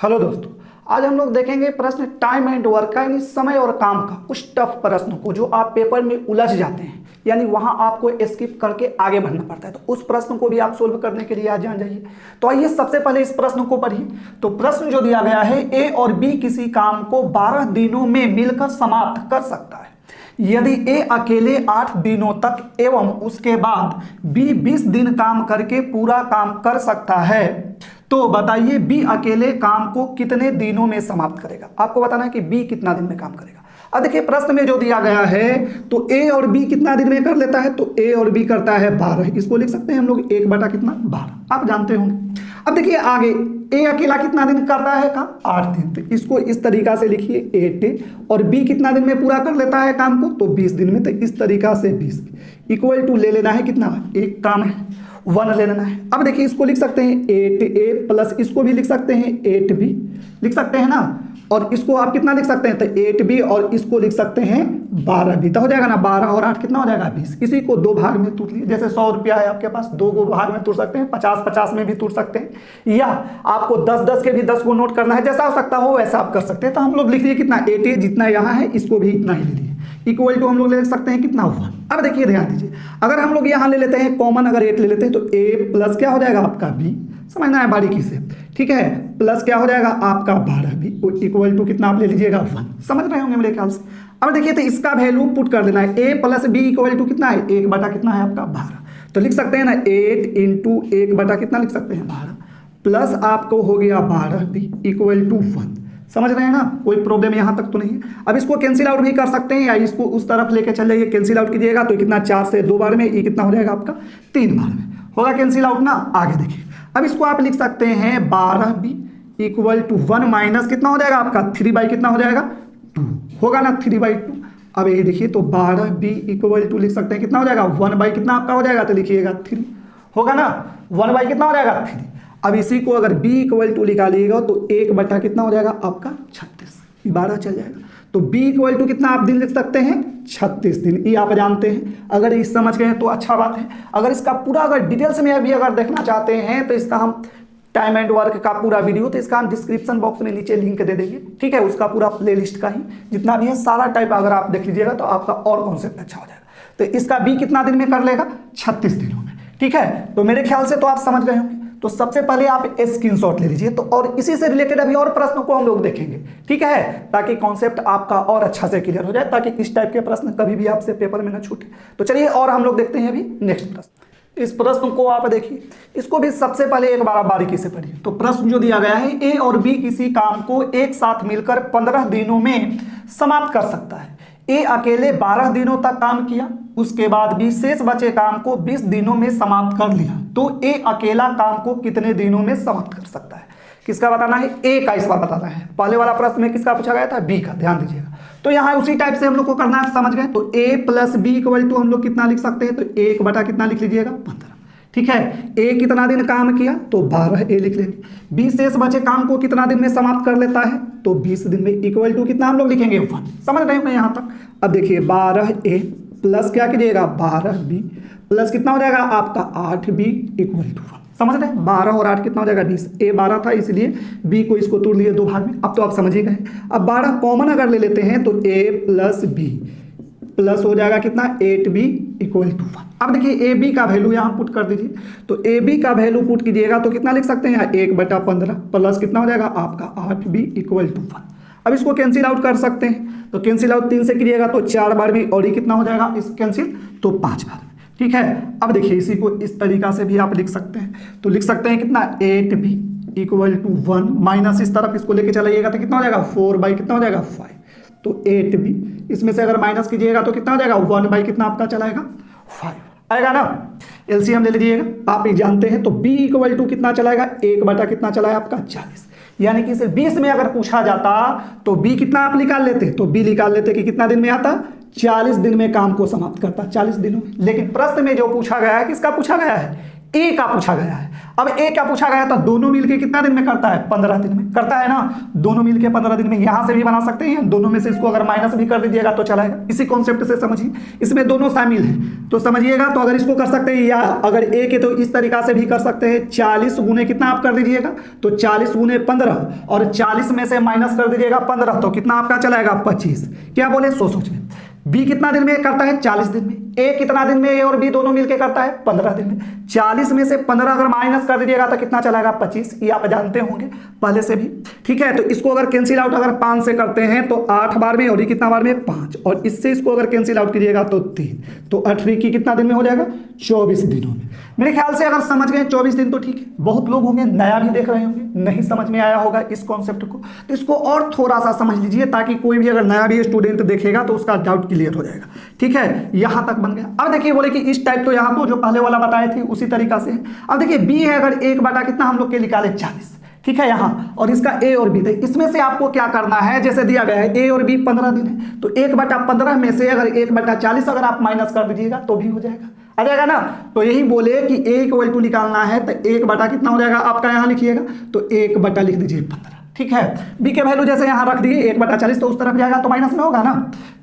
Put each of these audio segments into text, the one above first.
Hello दोस्तों, आज हम लोग देखेंगे प्रश्न टाइम एंड वर्क का, यानी समय और काम का कुछ टफ प्रश्नों को जो आप पेपर में उलझ जाते हैं, यानी वहां आपको स्किप करके आगे बढ़ना पड़ता है। तो उस प्रश्न को भी आप सोल्व करने के लिए आज जान जाइए। तो आइए सबसे पहले इस प्रश्न को पढ़िए। तो प्रश्न जो दिया गया है, ए और बी किसी काम को 12 दिनों में मिलकर समाप्त कर सकता है। यदि ए अकेले 8 दिनों तक एवं उसके बाद बी 20 दिन काम करके पूरा काम कर सकता है, तो बताइए बी अकेले काम को कितने दिनों में समाप्त करेगा। आपको बताना है कि बी कितना दिन में काम करेगा। अब देखिए प्रश्न में जो दिया गया है, तो ए और बी कितना दिन में कर लेता है, तो ए और बी करता है 12। इसको लिख सकते हैं हम लोग 1 बटा कितना 12, आप जानते होंगे। अब देखिए आगे ए अकेला कितना दिन करता है काम, 8 दिन। तो इसको इस तरीका से लिखिए 8 और बी कितना दिन में पूरा कर लेता है काम को, तो 20 दिन में। तो इस तरीका से 20 इक्वल टू ले लेना है कितना, एक काम है 1 ले लेना है। अब देखिए इसको लिख सकते हैं 8a प्लस इसको भी लिख सकते हैं 8b, लिख सकते हैं ना। और इसको आप कितना लिख सकते हैं, तो 8b और इसको लिख सकते हैं 12b। तो हो जाएगा ना 12 और 8 कितना हो जाएगा 20। इसी को 2 भाग में तोड़ लिए, जैसे 100 रुपया है आपके पास, 2 भाग में तोड़ सकते हैं, 50-50 में भी तोड़ सकते हैं, या आपको 10-10 के भी 10 को नोट करना है, जैसा हो सकता हो वैसा आप कर सकते हैं। तो हम लोग लिख लिए कितना 8a, जितना यहाँ है इसको भी इतना ही ले लिए, इक्वल टू हम लोग ले सकते हैं कितना 1। अब देखिए ध्यान दीजिए, अगर हम लोग यहाँ ले लेते हैं कॉमन, अगर 8 ले लेते हैं तो a प्लस क्या हो जाएगा आपका b, समझना है बारीकी से, ठीक है, प्लस क्या हो जाएगा आपका 12b इक्वल टू कितना आप ले लीजिएगा 1। समझ रहे होंगे मेरे ख्याल से। अब देखिए तो इसका वैल्यू पुट कर देना है, a plus b equal to कितना है 1 बटा कितना है आपका 12। तो लिख सकते हैं ना 8 इंटू 1 बटा कितना लिख सकते हैं 12, प्लस आपको हो गया 12b इक्वल टू 1। समझ रहे हैं ना, कोई प्रॉब्लम यहाँ तक तो नहीं है। अब इसको कैंसिल आउट भी कर सकते हैं, या इसको उस तरफ लेके चल जाइए, कैंसिल आउट कीजिएगा तो कितना 4 से 2 बार में, ये कितना हो जाएगा आपका 3 बार में होगा कैंसिल आउट ना। आगे देखिए, अब इसको आप लिख सकते हैं 12b इक्वल टू 1 माइनस कितना हो जाएगा आपका 3 बाई कितना हो जाएगा 2 होगा ना 3/2। अब ये देखिए तो 12b इक्वल टू लिख सकते हैं कितना हो जाएगा 1 बाई कितना आपका हो जाएगा, तो लिखिएगा 3 होगा ना, 1 बाई कितना हो जाएगा 3। अब इसी को अगर b इक्वल टू निकालिएगा तो 1 बटा कितना हो जाएगा आपका 36, 12 चल जाएगा। तो b इक्वल टू कितना आप दिन लिख सकते हैं 36 दिन, ये आप जानते हैं। अगर इस समझ गए तो अच्छा बात है। अगर इसका पूरा अगर डिटेल्स में अभी अगर देखना चाहते हैं तो इसका हम टाइम एंड वर्क का पूरा वीडियो, तो इसका हम डिस्क्रिप्शन बॉक्स में नीचे लिंक दे देंगे, ठीक है। उसका पूरा प्लेलिस्ट का ही जितना भी है सारा टाइप अगर आप देख लीजिएगा तो आपका और कॉन्सेप्ट अच्छा हो जाएगा। तो इसका b कितना दिन में कर लेगा 36 दिनों में, ठीक है। तो मेरे ख्याल से तो आप समझ गए होंगे। तो सबसे पहले आप स्क्रीनशॉट ले लीजिए, तो और इसी से रिलेटेड अभी और प्रश्नों को हम लोग देखेंगे, ठीक है, ताकि कॉन्सेप्ट आपका और अच्छा से क्लियर हो जाए, ताकि इस टाइप के प्रश्न कभी भी आपसे पेपर में ना छूटे। तो चलिए और हम लोग देखते हैं अभी नेक्स्ट प्रश्न। इस प्रश्न को आप देखिए, इसको भी सबसे पहले एक बार बारीकी से पढ़िए। तो प्रश्न जो दिया गया है, ए और बी किसी काम को एक साथ मिलकर 15 दिनों में समाप्त कर सकता है। ए अकेले 12 दिनों तक काम किया, उसके बाद भी शेष बचे काम को 20 दिनों में समाप्त कर लिया, तो ए अकेला काम को कितने दिनों में समाप्त कर सकता है। किसका बताना है, ए का इस बार बताना है। पहले वाला प्रश्न में किसका पूछा गया था, बी का, ध्यान दीजिएगा। तो यहाँ उसी टाइप से हम लोग को करना है, समझ गए। तो ए प्लस बी इक्वल टू हम लोग कितना लिख सकते हैं, तो 1 बटा कितना लिख लीजिएगा 15, ठीक है। ए कितना दिन काम किया, तो 12 ए लिख लेंगे। बी शेष बचे काम को कितना दिन में समाप्त कर लेता है, तो 20 दिन में इक्वल टू कितना हम लोग लिखेंगे 1। समझ रहे हो यहाँ तक। अब देखिए 12 ए प्लस क्या कीजिएगा 12 बी प्लस कितना हो जाएगा आपका 8 बी इक्वल टू 1। समझ रहे हैं, 12 और 8 कितना हो जाएगा 20। ए 12 था इसलिए बी को इसको तोड़ लिए 2 भाग में। अब तो आप समझ ही गए। अब 12 कॉमन अगर ले लेते हैं तो ए प्लस बी प्लस हो जाएगा कितना 8b इक्वल टू 1। अब देखिए ए बी का वैल्यू यहाँ पुट कर दीजिए। तो ए बी का वैल्यू पुट कीजिएगा तो कितना लिख सकते हैं, 1 बटा 15 प्लस कितना हो जाएगा आपका 8b इक्वल टू 1। अब इसको कैंसिल आउट कर सकते हैं, तो कैंसिल आउट 3 से कीजिएगा तो 4 बार में, और ये कितना हो जाएगा इस कैंसिल, तो 5 बार में, ठीक है। अब देखिए इसी को इस तरीका से भी आप लिख सकते हैं। तो लिख सकते हैं कितना 8b इक्वल टू 1 माइनस इस तरफ इसको लेके चलाइएगा तो कितना हो जाएगा 4 बाई कितना हो जाएगा 5। तो 8b इसमें से अगर माइनस कीजिएगा तो कितना हो जाएगा 1 बाई कितना आपका चलाएगा 5 आएगा ना। एलसीएम ले लीजिएगा, आप ये जानते हैं। तो b इक्वल टू कितना चलाएगा 1 बटा कितना चलाएगा आपका 40, यानी कि सिर्फ 20 में अगर पूछा जाता तो b कितना आप निकाल लेते, तो b निकाल लेते कि कितना दिन में आता 40 दिन में काम को समाप्त करता, 40 दिनों में। लेकिन प्रश्न में जो पूछा गया है, किसका पूछा गया है, ए का पूछा गया है। अब ए क्या पूछा गया था, दोनों मिलके कितना दिन में करता है, 15 दिन में करता है ना, दोनों मिलके 15 दिन में। यहां से भी बना सकते हैं, दोनों में से इसको अगर माइनस भी कर दीजिएगा तो चलाएगा। इसी कॉन्सेप्ट से समझिए, इसमें दोनों शामिल हैं तो समझिएगा। तो अगर इसको कर सकते हैं, या अगर ए के तो इस तरीका से भी कर सकते हैं, 40 गुने कितना आप कर दीजिएगा, तो 40 गुने 15 और 40 में से माइनस कर दीजिएगा 15, तो कितना आपका चलाएगा 25। क्या बोले, सोचिए बी कितना दिन में करता है, 40 दिन में। ए कितना दिन में, ए और बी दोनों मिलकर करता है 15 दिन में। 40 में से 15 अगर माइनस कर दीजिएगा तो कितना चलाएगा 25, ये आप जानते होंगे पहले से भी। ठीक है, तो इसको अगर कैंसिल आउट अगर 5 से करते हैं तो 8 बार में, और ये कितना बार में 5, और इससे इसको अगर कैंसिल आउट कीजिएगा तो 3, तो 8 की कितना दिन में हो जाएगा, 24 दिनों में। मेरे ख्याल से अगर समझ गए 24 दिन तो ठीक है। बहुत लोग होंगे नया भी देख रहे होंगे, नहीं समझ में आया होगा इस कॉन्सेप्ट को, तो इसको और थोड़ा सा समझ लीजिए ताकि कोई भी अगर नया भी स्टूडेंट देखेगा तो उसका डाउट क्लियर हो जाएगा। ठीक है, यहां तक बन गया। अब देखिए बोले कि इस टाइप तो यहां तो जो पहले वाला बताए थे उसी तरीका से है। अब देखिए बी है, अगर 1 कितना हम लोग के निकाले 40, ठीक है यहाँ, और इसका ए और बी थे। इसमें से आपको क्या करना है, जैसे दिया गया है ए और बी 15 दिन है, तो 1/15 में से अगर 1/40 अगर आप माइनस कर दीजिएगा तो भी हो जाएगा, आ जाएगा ना। तो यही बोले कि ए इक्वल टू निकालना है तो 1 कितना हो जाएगा आपका, यहाँ लिखिएगा तो 1 लिख दीजिए 15। ठीक है, बी के वैल्यू जैसे यहाँ रख दिए 1/40, तो उस तरफ जाएगा तो माइनस में होगा ना,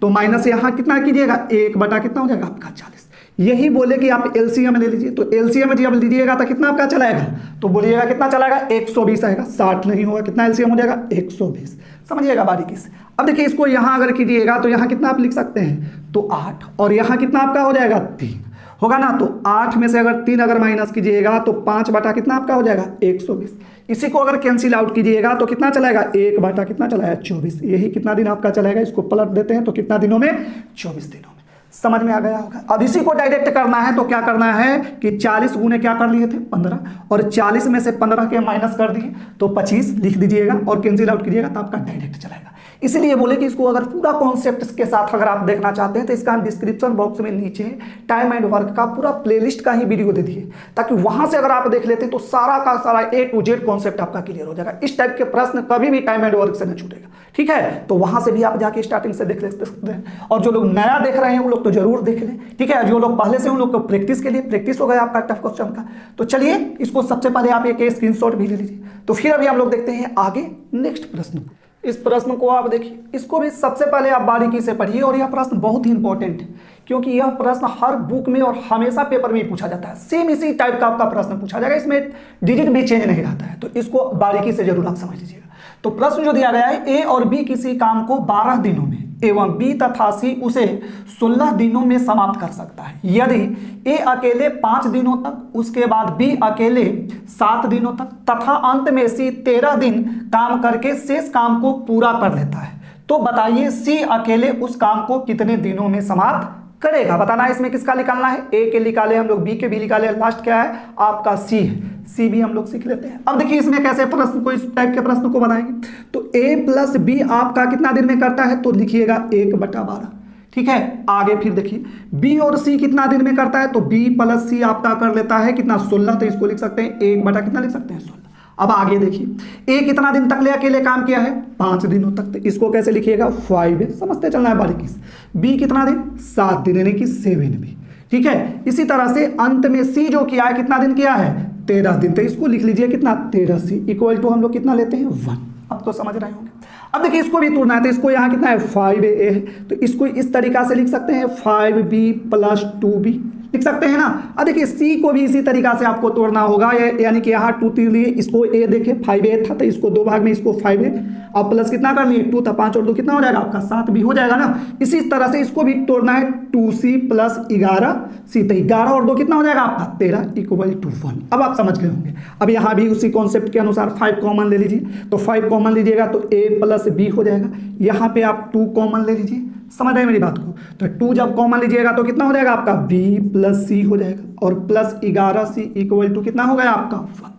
तो माइनस यहाँ कितना कीजिएगा, 1 कितना हो जाएगा आपका 40। यही बोले कि आप एलसीएम ले लीजिए, तो एलसीएम जब लीजिएगा तो कितना आपका चलाएगा, तो बोलिएगा कितना चलाएगा, 120 आएगा, 60 नहीं होगा, कितना एलसीएम हो जाएगा 120। समझिएगा बारीकी से। अब देखिए इसको यहाँ अगर कीजिएगा तो यहाँ कितना आप लिख सकते हैं, तो 8, और यहाँ कितना आपका हो जाएगा 3 होगा ना, तो 8 में से अगर 3 अगर माइनस कीजिएगा तो 5 कितना आपका हो जाएगा 120। इसी को अगर कैंसिल आउट कीजिएगा तो कितना चलाएगा, 1 कितना चलाएगा 24। यही कितना दिन आपका चलाएगा, इसको पलट देते हैं तो कितना दिनों में, 24 दिनों में। समझ में आ गया होगा। अब इसी को डायरेक्ट करना है तो क्या करना है कि 40 गुने क्या कर लिए थे 15, और 40 में से 15 के माइनस कर दिए तो 25 लिख दीजिएगा और कैंसिल आउट कीजिएगा तो आपका डायरेक्ट चलाएगा। इसलिए बोले कि इसको अगर पूरा कॉन्सेप्ट के साथ अगर आप देखना चाहते हैं तो इसका हम डिस्क्रिप्शन बॉक्स में नीचे टाइम एंड वर्क का पूरा प्लेलिस्ट का ही वीडियो दे दिए, ताकि वहां से अगर आप देख लेते हैं तो सारा का सारा A to Z कॉन्सेप्ट आपका क्लियर हो जाएगा। इस टाइप के प्रश्न कभी भी टाइम एंड वर्क से नहीं छूटेगा। ठीक है, तो वहां से भी आप जाके स्टार्टिंग से देख सकते हैं, और जो लोग नया देख रहे हैं वो लोग तो जरूर देख लें। ठीक है, जो लोग पहले से उन लोग को प्रैक्टिस के लिए प्रैक्टिस हो गया आपका टफ क्वेश्चन का। तो चलिए इसको सबसे पहले आप एक स्क्रीनशॉट भी ले लीजिए। तो फिर अभी हम लोग देखते हैं आगे नेक्स्ट प्रश्न। इस प्रश्न को आप देखिए, इसको भी सबसे पहले आप बारीकी से पढ़िए, और यह प्रश्न बहुत ही इंपॉर्टेंट है क्योंकि यह प्रश्न हर बुक में और हमेशा पेपर में पूछा जाता है। सेम इसी टाइप का आपका प्रश्न पूछा जाएगा, इसमें डिजिट भी चेंज नहीं रहता है, तो इसको बारीकी से जरूर आप समझ लीजिएगा। तो प्रश्न जो दिया गया है, ए और बी किसी काम को 12 दिनों में एवं बी तथा सी उसे 16 दिनों में समाप्त कर सकता है। यदि ए अकेले 5 दिनों तक, उसके बाद बी अकेले 7 दिनों तक तथा अंत में सी 13 दिन काम करके शेष काम को पूरा कर लेता है, तो बताइए सी अकेले उस काम को कितने दिनों में समाप्त करेगा। बताना है इसमें किसका निकालना है, ए के निकाले हम लोग, बी के भी निकाले, लास्ट क्या है आपका सी है, सी भी हम लोग सीख लेते हैं। अब देखिए इसमें कैसे प्रश्न को, इस टाइप के प्रश्न को बनाएंगे। तो ए प्लस बी आपका कितना दिन में करता है, तो लिखिएगा 1/12। ठीक है, आगे फिर देखिए बी और सी कितना दिन में करता है, तो बी प्लस सी आपका कर लेता है कितना 16, तो इसको लिख सकते हैं 1 कितना लिख सकते हैं 16। अब आगे देखिए ए कितना दिन तक ले अकेले काम किया है, 5 दिनों तक, तो इसको कैसे लिखिएगा 5 है, समझते चलना है बारीकी से। बी कितना दिन, 7 दिन यानी कि 7 भी। ठीक है, इसी तरह से अंत में सी जो किया है कितना दिन किया है 13 दिन, तो इसको लिख लीजिए कितना 13 सी इक्वल टू हम लोग कितना लेते हैं 1। अब तो समझ रहे होंगे। अब देखिए इसको भी तोड़ना है, तो इसको यहाँ कितना है 5a है, तो इसको इस तरीका से लिख सकते हैं 5b + 2b लिख सकते हैं ना। अब देखिए सी को भी इसी तरीका से आपको तोड़ना होगा, यानी कि यहाँ 2 3 लिए, इसको ए देखे 5a था तो इसको 2 भाग में, इसको 5a अब प्लस कितना कर लिए 2 था, 5 और 2 कितना हो जाएगा आपका 7 भी हो जाएगा ना। इसी तरह से इसको भी तोड़ना है 2c + 11c, तो 11 और 2 कितना हो जाएगा आपका 13 = 1। अब आप समझ गए होंगे। अब यहाँ भी उसी कॉन्सेप्ट के अनुसार 5 कॉमन ले लीजिए, तो 5 कॉमन लीजिएगा तो a + b हो जाएगा। यहाँ पे आप 2 कॉमन ले लीजिए, समझ रहे हैं मेरी बात को, तो 2 जब कॉमन लीजिएगा तो कितना हो जाएगा आपका b + c हो जाएगा, और प्लस 11c = कितना हो गया आपका 1।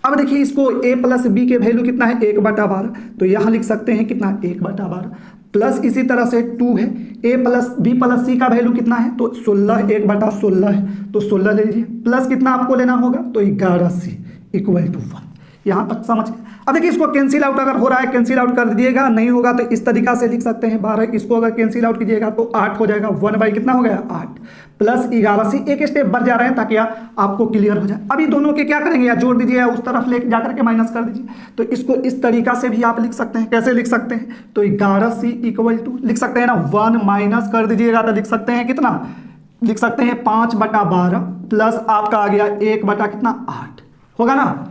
अब देखिए इसको a + b के वैल्यू कितना है 1/12, तो यहाँ लिख सकते हैं कितना 1/12, प्लस इसी तरह से 2 है, a + b + c का वैल्यू कितना है, तो 16 1/16 है, तो 16 ले लीजिए, प्लस कितना आपको लेना होगा तो 11c = 1। यहाँ तक समझ गए। अब देखिए इसको कैंसिल आउट अगर हो रहा है कैंसिल आउट कर दीजिएगा, नहीं होगा तो इस तरीका से लिख सकते हैं 12, इसको अगर कैंसिल आउट कीजिएगा तो 8 हो जाएगा, 1 कितना हो गया 8 प्लस 11 से एक स्टेप बढ़ जा रहे हैं ताकि आपको क्लियर हो जाए। अभी दोनों के क्या करेंगे, या जोड़ दीजिए या उस तरफ ले जाकर के माइनस कर दीजिए। तो इसको इस तरीका से भी आप लिख सकते हैं, कैसे लिख सकते हैं, तो 11C इक्वल टू लिख सकते हैं ना 1 माइनस कर दीजिएगा तो लिख सकते हैं कितना, लिख सकते हैं 5/12 प्लस आपका आ गया 1/कितना 8 होगा ना।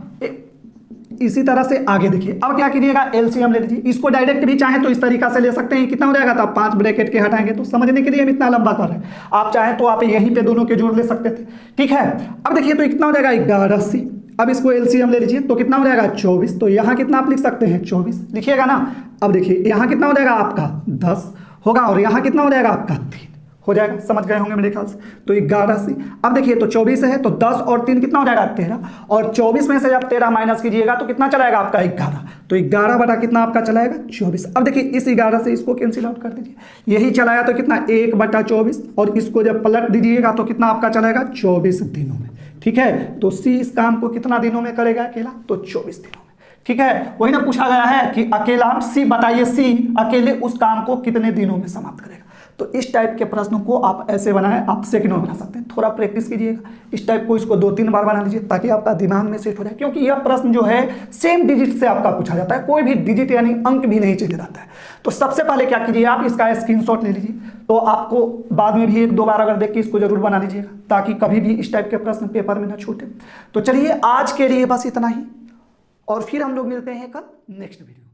इसी तरह से आगे देखिए, अब क्या कीजिएगा एलसीएम ले लीजिए, इसको डायरेक्ट भी चाहें तो इस तरीका से ले सकते हैं, कितना हो जाएगा, तो आप 5 ब्रैकेट के हटाएंगे तो समझने के लिए हम इतना लंबा कर रहे हैं, आप चाहें तो आप यहीं पे दोनों के जोड़ ले सकते थे, ठीक है। अब देखिए तो कितना हो जाएगा 11C, अब इसको एलसीएम ले लीजिए तो कितना हो जाएगा 24, तो यहाँ कितना आप लिख सकते हैं 24 लिखिएगा ना। अब देखिए यहाँ कितना हो जाएगा आपका 10 होगा और यहाँ कितना हो जाएगा आपका 3 हो जाएगा, समझ गए होंगे मेरे ख्याल से। तो 11C, अब देखिए तो 24 है तो 10 और 3 कितना हो जाएगा 13, और 24 में से जब 13 माइनस कीजिएगा तो कितना चलाएगा आपका 11, तो 11 कितना आपका चलाएगा 24। अब देखिए इस 11 से इसको कैंसिल आउट कर दीजिए, यही चलाया तो कितना 1/24, और इसको जब पलट दीजिएगा तो कितना आपका चलाएगा 24 दिनों में, ठीक है। तो C इस काम को कितना दिनों में करेगा अकेला, तो 24 दिनों में, ठीक है। वही ना पूछा गया है कि अकेला C बताइए, C अकेले उस काम को कितने दिनों में समाप्त करेगा। तो इस टाइप के प्रश्नों को आप ऐसे बनाएं, आप सेकंड में बना सकते हैं, थोड़ा प्रैक्टिस कीजिएगा इस टाइप को, इसको 2-3 बार बना लीजिए ताकि आपका दिमाग में सेट हो जाए, क्योंकि यह प्रश्न जो है सेम डिजिट से आपका पूछा जाता है, कोई भी डिजिट यानी अंक भी नहीं चेंज रहता है। तो सबसे पहले क्या कीजिए, आप इसका स्क्रीनशॉट ले लीजिए, तो आपको बाद में भी 1-2 बार अगर देख के इसको जरूर बना लीजिएगा ताकि कभी भी इस टाइप के प्रश्न पेपर में ना छूटे। तो चलिए आज के लिए बस इतना ही, और फिर हम लोग मिलते हैं कल नेक्स्ट वीडियो।